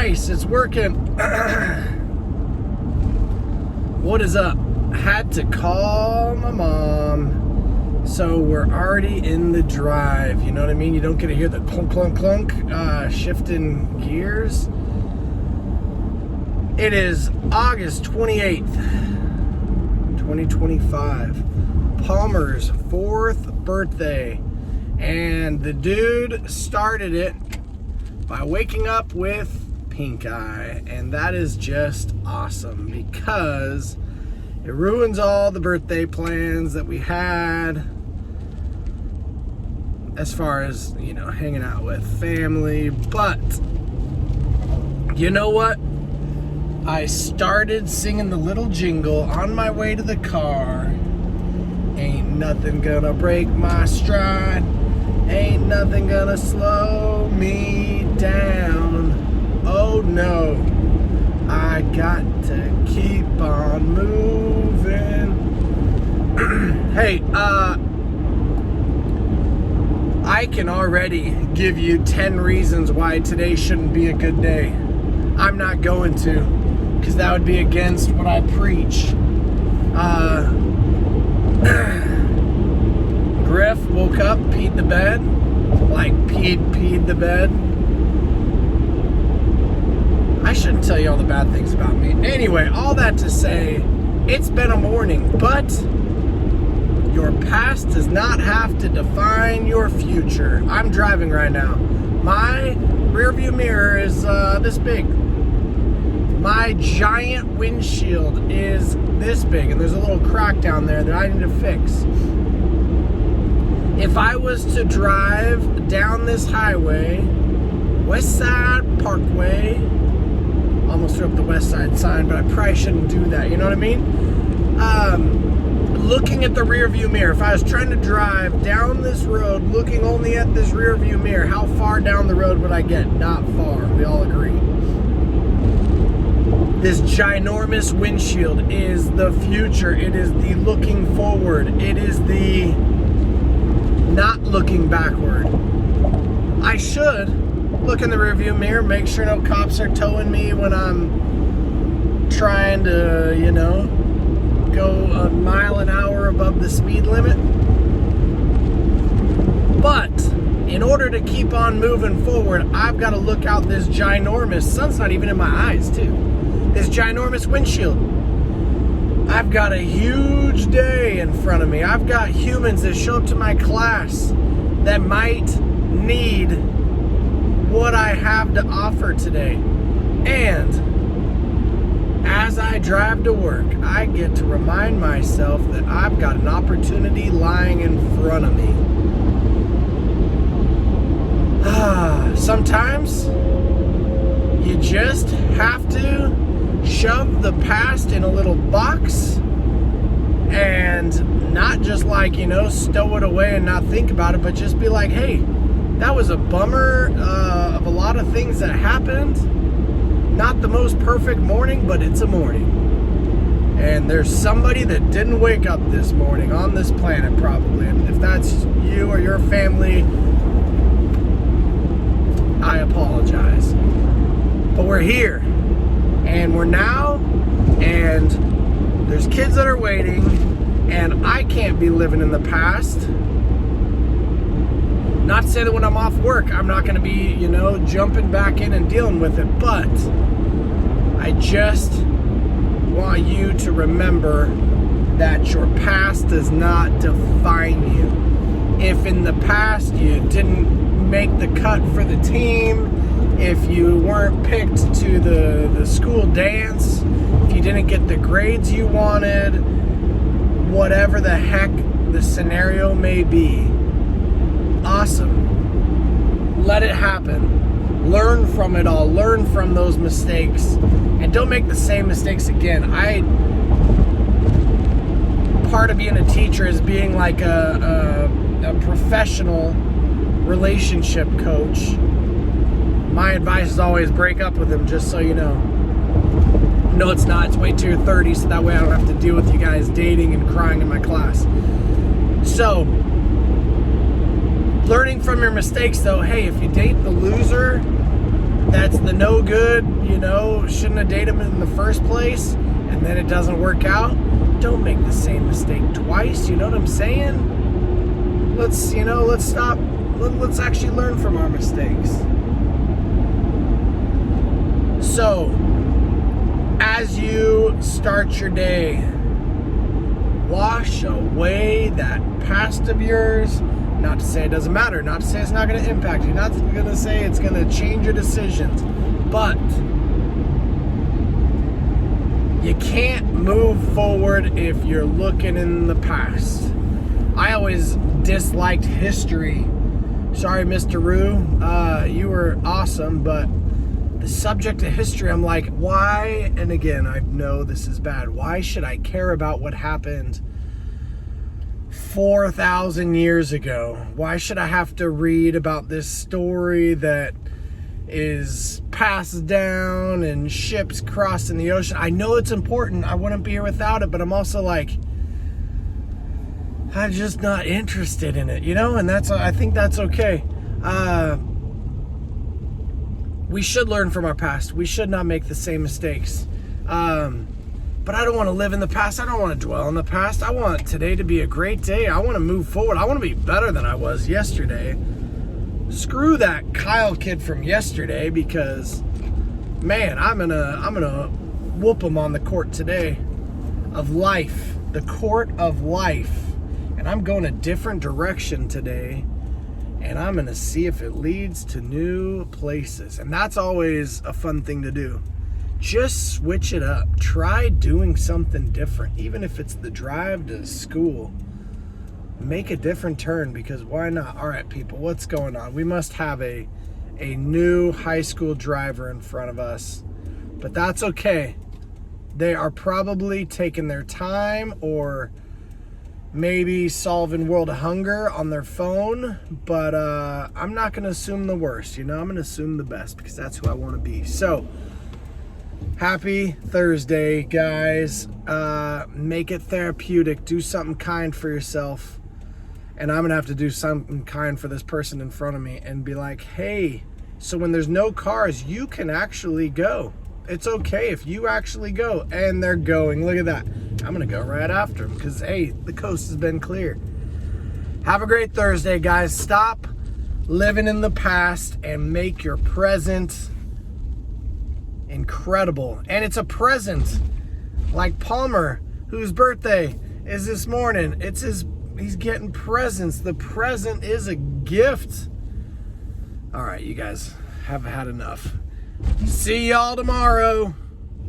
Nice, it's working. What is up? Had to call my mom. So we're already in the drive. You know what I mean? You don't get to hear the clunk, clunk, clunk, shifting gears. It is August 28th, 2025. Palmer's 4th birthday. And the dude started it by waking up with pink eye. And that is just awesome because it ruins all the birthday plans that we had as far as, you know, hanging out with family. But you know what? I started singing the little jingle on my way to the car. Ain't nothing gonna break my stride. Ain't nothing gonna slow me down. Oh no, I got to keep on moving. Hey, I can already give you 10 reasons why today shouldn't be a good day. I'm not going to, because that would be against what I preach. Griff woke up, peed the bed. Like, peed the bed. I shouldn't tell you all the bad things about me. Anyway, all that to say, it's been a morning, but your past does not have to define your future. I'm driving right now. My rearview mirror is this big. My giant windshield is this big, and there's a little crack down there that I need to fix. If I was to drive down this highway, West Side Parkway, almost threw up the West Side sign, but I probably shouldn't do that, you know what I mean? Looking at the rear view mirror, if I was trying to drive down this road, looking only at this rear view mirror, how far down the road would I get? Not far, we all agree. This ginormous windshield is the future. It is the looking forward. It is the not looking backward. I should look in the rearview mirror, make sure no cops are towing me when I'm trying to, you know, go a mile an hour above the speed limit. But in order to keep on moving forward, I've got to look out this ginormous, sun's not even in my eyes too, this ginormous windshield. I've got a huge day in front of me. I've got humans that show up to my class that might need what I have to offer today. And as I drive to work, I get to remind myself that I've got an opportunity lying in front of me. Sometimes you just have to shove the past in a little box and not just like, you know, stow it away and not think about it, but just be like, hey, that was a bummer of a lot of things that happened. Not the most perfect morning, but it's a morning. And there's somebody that didn't wake up this morning on this planet probably. And if that's you or your family, I apologize. But we're here. And we're now, and there's kids that are waiting, and I can't be living in the past. Not to say that when I'm off work, I'm not going to be, you know, jumping back in and dealing with it, but I just want you to remember that your past does not define you. If in the past you didn't make the cut for the team, if you weren't picked to the school dance, if you didn't get the grades you wanted, whatever the heck the scenario may be, awesome. Let it happen. Learn from it all. Learn from those mistakes. And don't make the same mistakes again. Part of being a teacher is being like a professional relationship coach. My advice is always break up with him, just so you know. No, it's not. It's wait till you're 30, so that way I don't have to deal with you guys dating and crying in my class. So, learning from your mistakes, though, hey, if you date the loser, that's the no good, shouldn't have dated him in the first place, and then it doesn't work out. Don't make the same mistake twice, you know what I'm saying? Let's stop. Let's actually learn from our mistakes. So, as you start your day, wash away that past of yours. Not to say it doesn't matter, not to say it's not going to impact you, not going to say it's going to change your decisions, but you can't move forward if you're looking in the past. I always disliked history. Sorry, Mr. Roo, you were awesome, but the subject of history, I'm like, why? And again, I know this is bad. Why should I care about what happened 4,000 years ago? Why should I have to read about this story that is passed down and ships crossing the ocean? I know it's important. I wouldn't be here without it, but I'm also like, I'm just not interested in it, and I think that's okay. We should learn from our past. We should not make the same mistakes. But I don't want to live in the past. I don't want to dwell in the past. I want today to be a great day. I want to move forward. I want to be better than I was yesterday. Screw that Kyle kid from yesterday, because, man, I'm gonna whoop him on the court today of life, the court of life, and I'm going a different direction today, and I'm gonna see if it leads to new places, and that's always a fun thing to do. Just switch it up. Try doing something different, even if it's the drive to school. Make a different turn, because why not? All right, people, what's going on? We must have a new high school driver in front of us, but that's okay. They are probably taking their time, or maybe solving world hunger on their phone, but I'm not going to assume the worst. I'm going to assume the best, because that's who I want to be. So, happy Thursday, guys. Make it therapeutic. Do something kind for yourself. And I'm going to have to do something kind for this person in front of me and be like, hey, so when there's no cars, you can actually go. It's okay if you actually go. And they're going. Look at that. I'm going to go right after them because, hey, the coast has been clear. Have a great Thursday, guys. Stop living in the past and make your present incredible. And it's a present, like Palmer, whose birthday is this morning. He's getting presents. The present is a gift. All right, you guys have had enough. See y'all tomorrow.